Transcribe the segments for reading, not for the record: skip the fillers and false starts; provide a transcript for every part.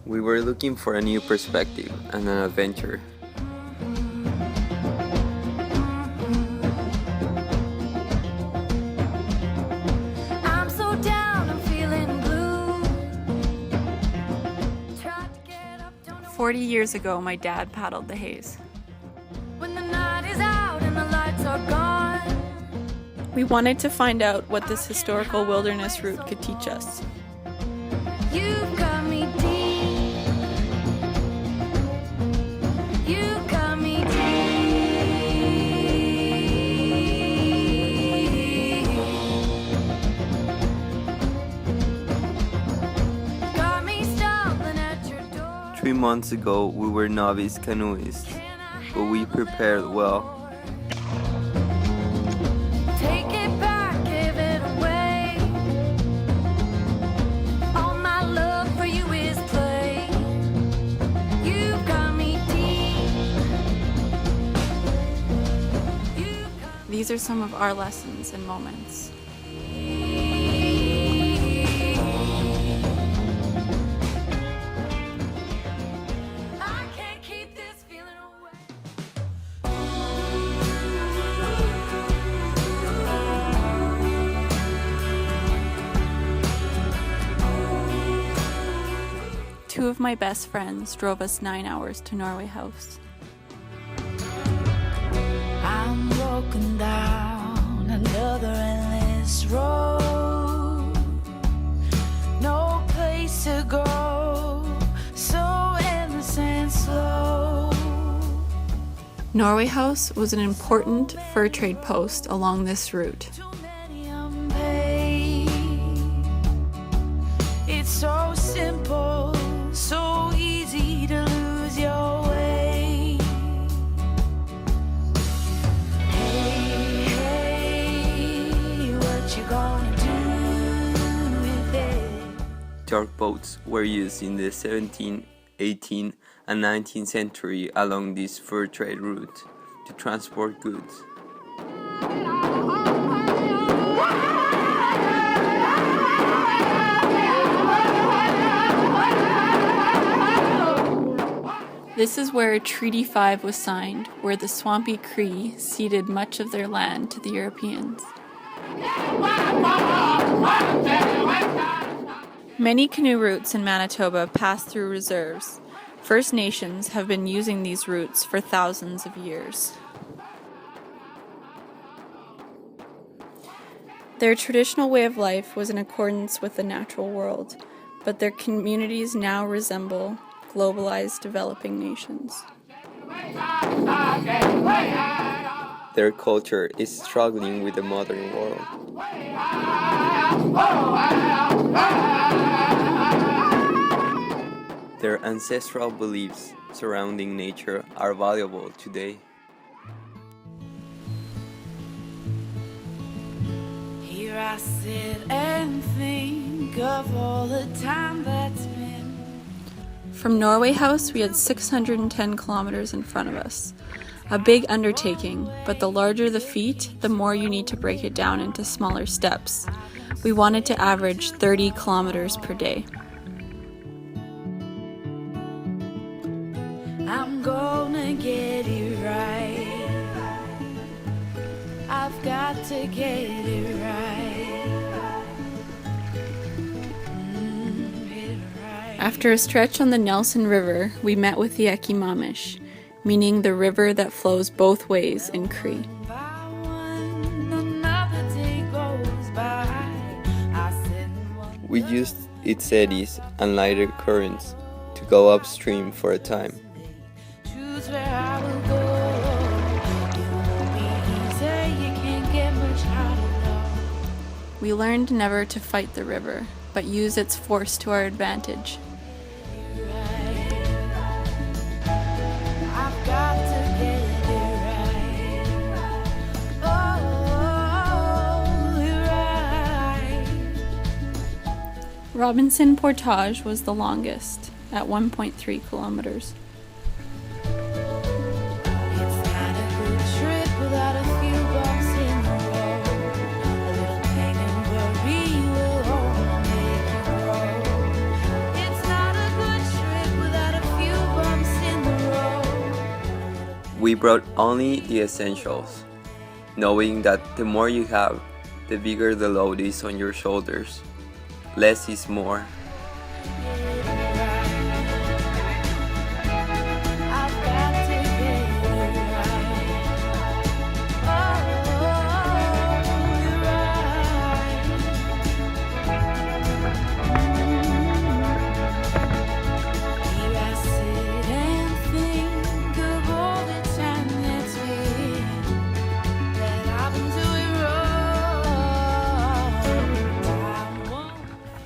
We were looking for a new perspective and an adventure. I'm so down, I'm feeling blue. 40 years ago, my dad paddled the Hayes. When the night is out and the lights are gone, We wanted to find out what this historical wilderness route could teach us. you've got me deep. You've got me deep. Got me stumbling at your door. 3 months ago, we were novice canoeists, but we prepared well. Take it back, give it away. All my love for you is play. You've got me deep. You've got These are some of our lessons and moments. I can't keep this feeling away. Two of my best friends drove us 9 hours to Norway House. I'm broken down another endless road. No place to go, so endless and slow. Norway House was an important fur trade post along this route. Too many unpaid. It's so simple, so easy to lose your way. Hey, what you gonna do with it? Dark boats were used in the 17th, 18th, and 19th century along this fur trade route to transport goods. This is where Treaty 5 was signed, where the swampy Cree ceded much of their land to the Europeans. Many canoe routes in Manitoba pass through reserves. First Nations have been using these routes for thousands of years. Their traditional way of life was in accordance with the natural world, but their communities now resemble globalized developing nations. Their culture is struggling with the modern world. Their ancestral beliefs surrounding nature are valuable today. Here I sit and think of all the time that's been. From Norway House, we had 610 kilometers in front of us. A big undertaking, but the larger the feat, the more you need to break it down into smaller steps. We wanted to average 30 kilometers per day. I'm gonna get it right. I've got to get it right. Get it right. After a stretch on the Nelson River, we met with the Ekimamish, meaning the river that flows both ways in Cree. By one, another day goes by. I sit and wonder. We used its eddies and lighter currents to go upstream for a time. Choose where I will go. It won't be easy. You can't get much harder, no. We learned never to fight the river, but use its force to our advantage. I've got to get it right. Oh, right. Robinson Portage was the longest, at 1.3 kilometers. It's not a good trip without a few bumps in the road. A little pain and worry will only make it grow. It's not a good trip We brought only the essentials, knowing that the more you have, the bigger the load is on your shoulders. Less is more.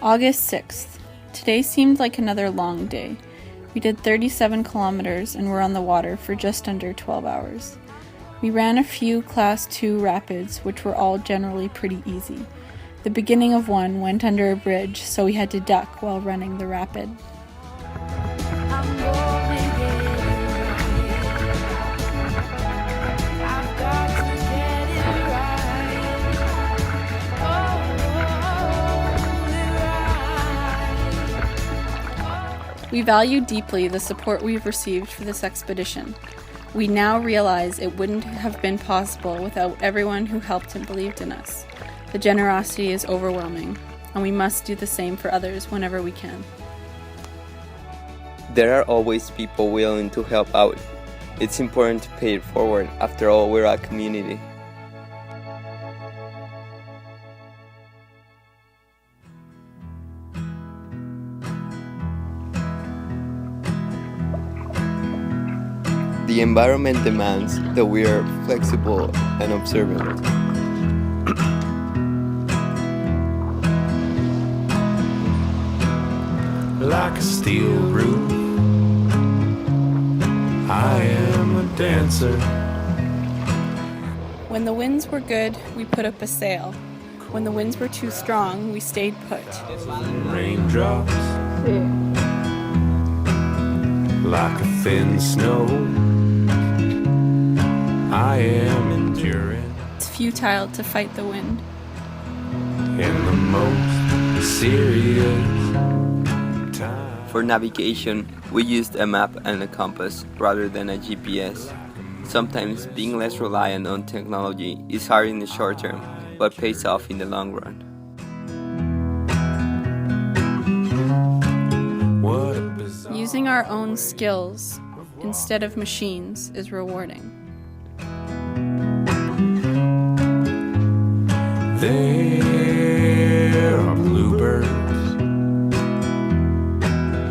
August 6th. Today seemed like another long day. We did 37 kilometers and were on the water for just under 12 hours. We ran a few Class 2 rapids, which were all generally pretty easy. The beginning of one went under a bridge, so we had to duck while running the rapid. We value deeply the support we've received for this expedition. We now realize it wouldn't have been possible without everyone who helped and believed in us. The generosity is overwhelming, and we must do the same for others whenever we can. There are always people willing to help out. It's important to pay it forward. After all, we're a community. The environment demands that we are flexible and observant. Like a steel roof, I am a dancer. When the winds were good, we put up a sail. When the winds were too strong, we stayed put. Raindrops, like a thin snow, I am enduring It's futile to fight the wind. in the most serious time. For navigation, we used a map and a compass rather than a GPS. Sometimes being less reliant on technology is hard in the short term, but pays off in the long run. What a bizarre Using our own skills instead of machines is rewarding. There are bluebirds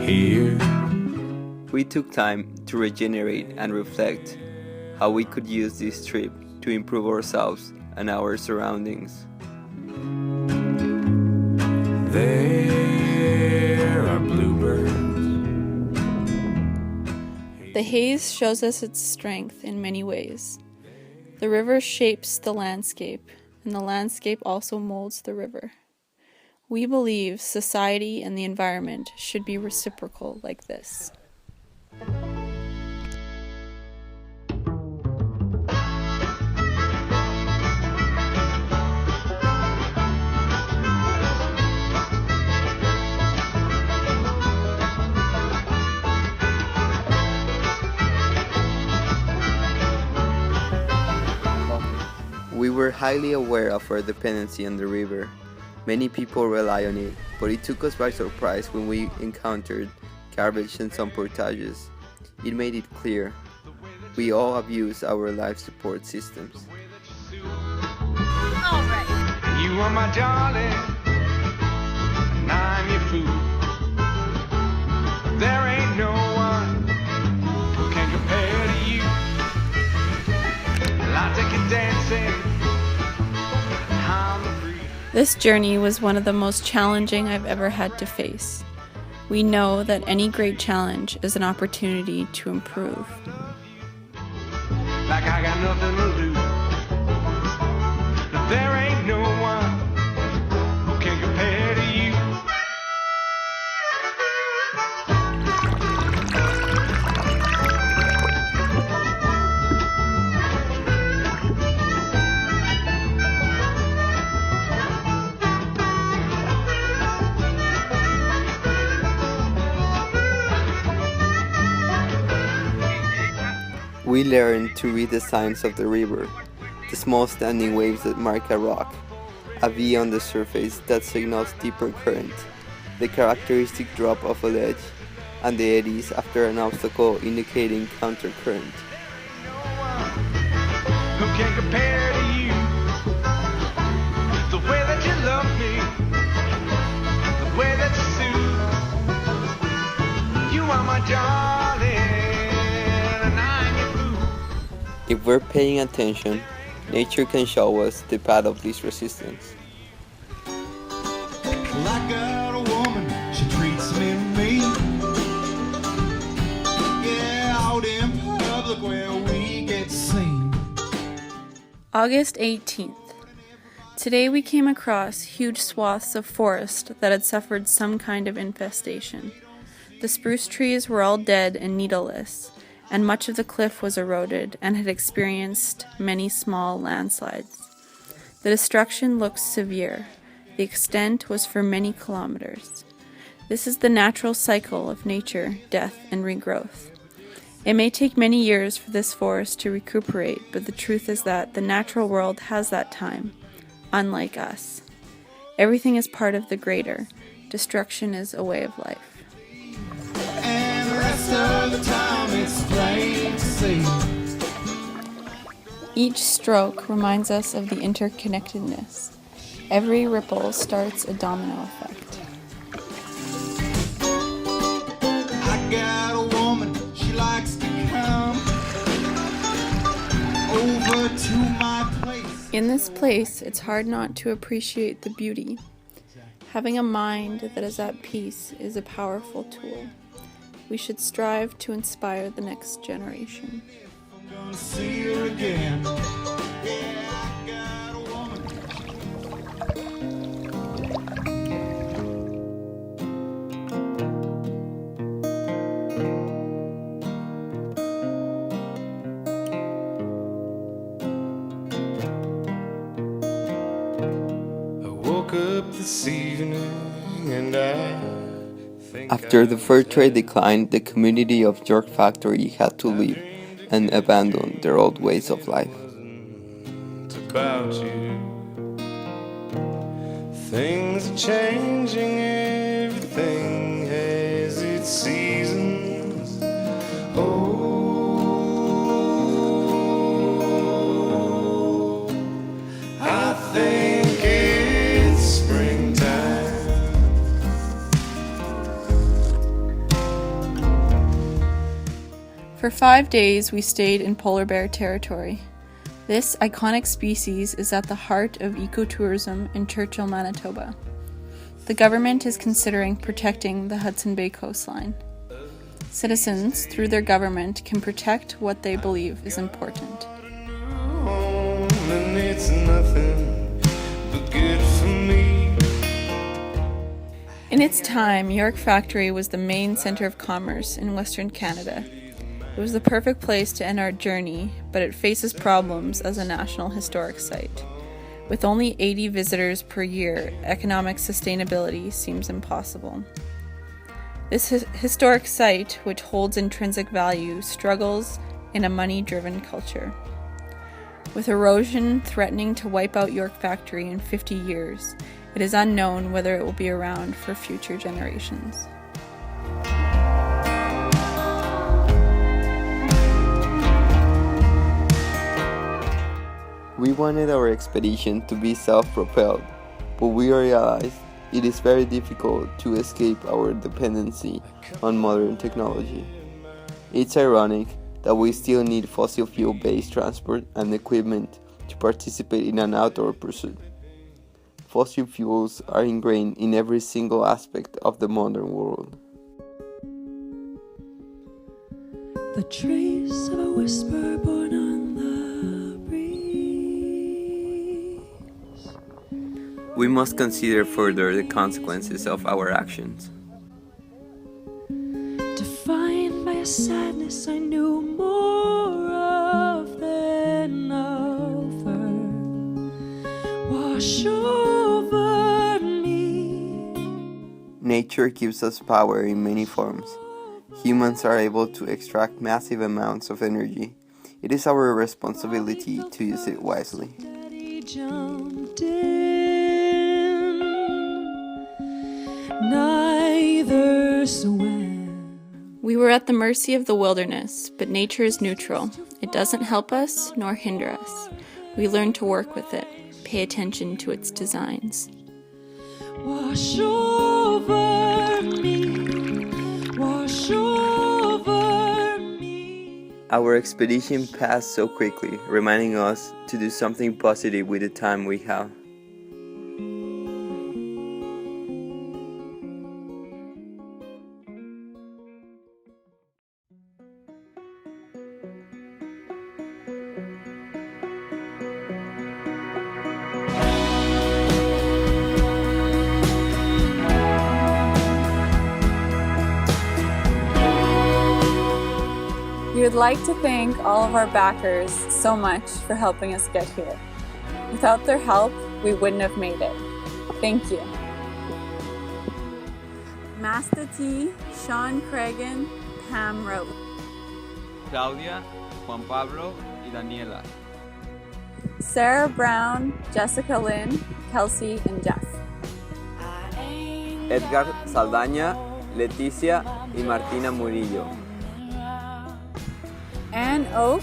here. We took time to regenerate and reflect how we could use this trip to improve ourselves and our surroundings. There are bluebirds. The haze shows us its strength in many ways. The river shapes the landscape, and the landscape also molds the river. We believe society and the environment should be reciprocal like this. We were highly aware of our dependency on the river. Many people rely on it, but it took us by surprise when we encountered garbage and some portages. It made it clear we all abuse our life support systems. You are my darling, and I'm your food. There ain't no one who can compare to you. I take you dancing. I'm free. This journey was one of the most challenging I've ever had to face. We know that any great challenge is an opportunity to improve. Like I got nothing to lose. There ain't no one who can compare to you. We learn to read the signs of the river, the small standing waves that mark a rock, a V on the surface that signals deeper current, the characteristic drop of a ledge, and the eddies after an obstacle indicating countercurrent. Who can compare to you? The way that you love me, the way that you soothe. You are my darling, and I'm your fool. If we're paying attention, nature can show us the path of least resistance. Well, I got a woman, she treats me mean. Yeah, out in public where we get seen. August 18th. Today we came across huge swaths of forest that had suffered some kind of infestation. The spruce trees were all dead and needleless, and much of the cliff was eroded and had experienced many small landslides. The destruction looked severe. The extent was for many kilometers. This is the natural cycle of nature, death, and regrowth. It may take many years for this forest to recuperate, but the truth is that the natural world has that time, unlike us. Everything is part of the greater. Destruction is a way of life. And the rest of the time it's plain to see. Each stroke reminds us of the interconnectedness. Every ripple starts a domino effect. I got a woman, she likes to come over to my place. In this place, it's hard not to appreciate the beauty. Having a mind that is at peace is a powerful tool. We should strive to inspire the next generation. I'm gonna see her again. Yeah, I got a woman. I woke up this evening and I think After the fur trade declined, the community of York Factory had to leave and abandon their old ways of life. it's about you. Things are changing, everything has its seasons. Oh, I think it's springtime. For 5 days, we stayed in polar bear territory. This iconic species is at the heart of ecotourism in Churchill, Manitoba. The government is considering protecting the Hudson Bay coastline. Citizens, through their government, can protect what they believe is important. And it's nothing but good for me. In its time, York Factory was the main center of commerce in Western Canada. It was the perfect place to end our journey, but it faces problems as a National Historic Site. With only 80 visitors per year, economic sustainability seems impossible. This historic site, which holds intrinsic value, struggles in a money-driven culture. With erosion threatening to wipe out York Factory in 50 years, it is unknown whether it will be around for future generations. We wanted our expedition to be self-propelled, but we realized it is very difficult to escape our dependency on modern technology. It's ironic that we still need fossil fuel-based transport and equipment to participate in an outdoor pursuit. Fossil fuels are ingrained in every single aspect of the modern world. The trace of a whisper born on the breeze. We must consider further the consequences of our actions. Defined by a sadness I knew more of than over. Wash over me. Nature gives us power in many forms. Humans are able to extract massive amounts of energy, It is our responsibility to use it wisely. Daddy jumped in, neither swam. We were at the mercy of the wilderness, but nature is neutral. It doesn't help us nor hinder us. We learn to work with it, pay attention to its designs. Wash over me, wash over me. Our expedition passed so quickly, reminding us to do something positive with the time we have. We would like to thank all of our backers so much for helping us get here. Without their help, we wouldn't have made it. Thank you. Master T, Sean Cragen, Pam Rowe. Claudia, Juan Pablo y Daniela. Sarah Brown, Jessica Lynn, Kelsey, and Jeff. Edgar Saldaña, Leticia y Martina Murillo. Ann Oak,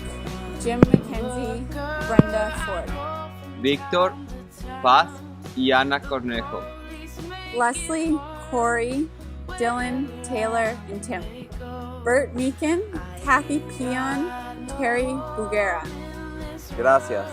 Jim McKenzie, Brenda Ford. Víctor, Paz y Ana Cornejo. Leslie, Corey, Dylan, Taylor, and Tim. Bert Meekin, Kathy Peon, Terry Bugera. Gracias.